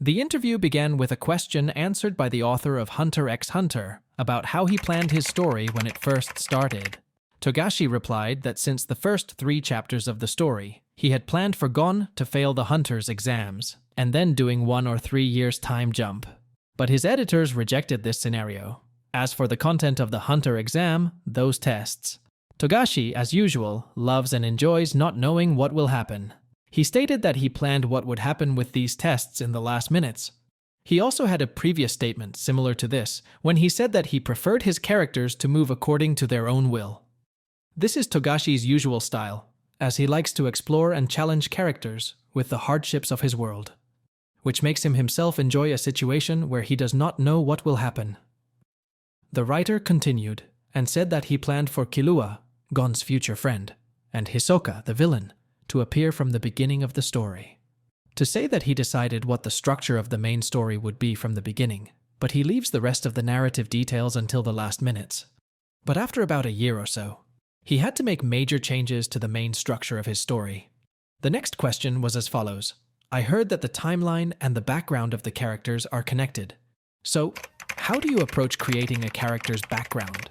The interview began with a question answered by the author of Hunter x Hunter about how he planned his story when it first started. Togashi replied that since the first 3 chapters of the story, he had planned for Gon to fail the Hunter's exams, and then doing 1 or 3 years' time jump. But his editors rejected this scenario. As for the content of the Hunter exam, those tests, Togashi, as usual, loves and enjoys not knowing what will happen. He stated that he planned what would happen with these tests in the last minutes. He also had a previous statement similar to this, when he said that he preferred his characters to move according to their own will. This is Togashi's usual style, as he likes to explore and challenge characters with the hardships of his world, which makes him himself enjoy a situation where he does not know what will happen. The writer continued and said that he planned for Killua, Gon's future friend, and Hisoka, the villain, to appear from the beginning of the story. To say that he decided what the structure of the main story would be from the beginning, but he leaves the rest of the narrative details until the last minutes. But after about a year or so, he had to make major changes to the main structure of his story. The next question was as follows. I heard that the timeline and the background of the characters are connected. So, how do you approach creating a character's background?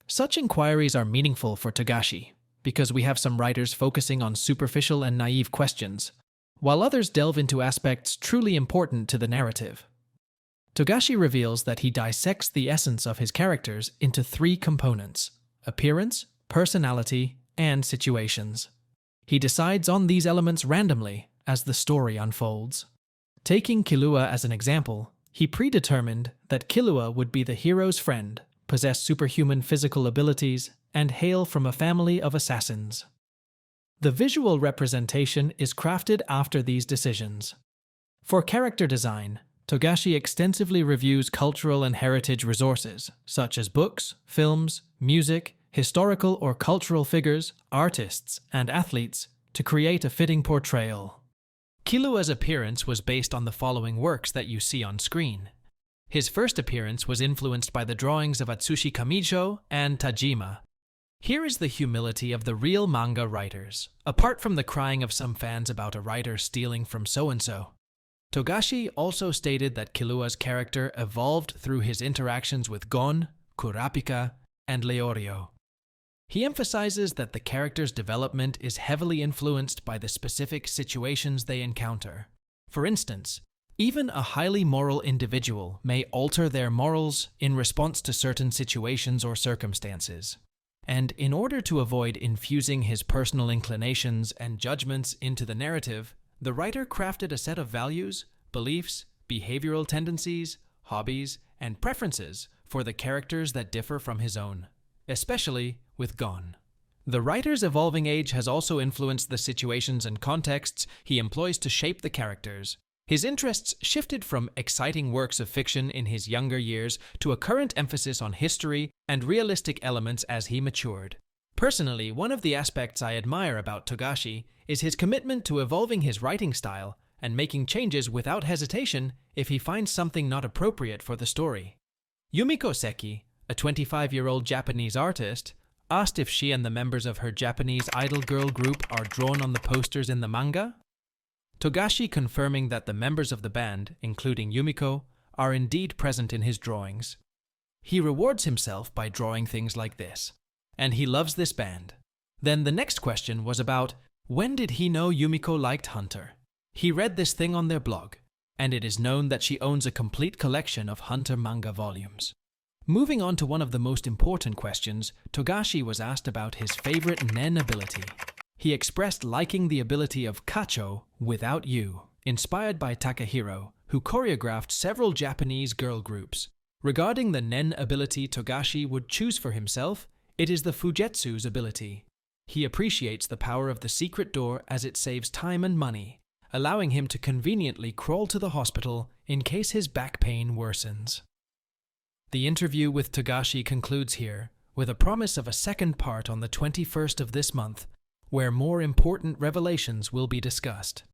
Such inquiries are meaningful for Togashi, because we have some writers focusing on superficial and naive questions, while others delve into aspects truly important to the narrative. Togashi reveals that he dissects the essence of his characters into 3 components: appearance, personality, and situations. He decides on these elements randomly as the story unfolds. Taking Killua as an example, he predetermined that Killua would be the hero's friend, possess superhuman physical abilities, and hail from a family of assassins. The visual representation is crafted after these decisions. For character design, Togashi extensively reviews cultural and heritage resources, such as books, films, music, historical or cultural figures, artists, and athletes, to create a fitting portrayal. Killua's appearance was based on the following works that you see on screen. His first appearance was influenced by the drawings of Atsushi Kamijo and Tajima. Here is the humility of the real manga writers, apart from the crying of some fans about a writer stealing from so-and-so. Togashi also stated that Killua's character evolved through his interactions with Gon, Kurapika, and Leorio. He emphasizes that the character's development is heavily influenced by the specific situations they encounter. For instance, even a highly moral individual may alter their morals in response to certain situations or circumstances. And in order to avoid infusing his personal inclinations and judgments into the narrative, the writer crafted a set of values, beliefs, behavioral tendencies, hobbies, and preferences for the characters that differ from his own, especially with Gon. The writer's evolving age has also influenced the situations and contexts he employs to shape the characters. His interests shifted from exciting works of fiction in his younger years to a current emphasis on history and realistic elements as he matured. Personally, one of the aspects I admire about Togashi is his commitment to evolving his writing style and making changes without hesitation if he finds something not appropriate for the story. Yumiko Seki, a 25-year-old Japanese artist, asked if she and the members of her Japanese idol girl group are drawn on the posters in the manga. Togashi confirming that the members of the band, including Yumiko, are indeed present in his drawings. He rewards himself by drawing things like this, and he loves this band. Then the next question was about, when did he know Yumiko liked Hunter? He read this thing on their blog, and it is known that she owns a complete collection of Hunter manga volumes. Moving on to one of the most important questions, Togashi was asked about his favorite nen ability. He expressed liking the ability of Kacho without you, inspired by Takahiro, who choreographed several Japanese girl groups. Regarding the nen ability Togashi would choose for himself, it is the Fujetsu's ability. He appreciates the power of the secret door as it saves time and money, allowing him to conveniently crawl to the hospital in case his back pain worsens. The interview with Togashi concludes here, with a promise of a second part on the 21st of this month, where more important revelations will be discussed.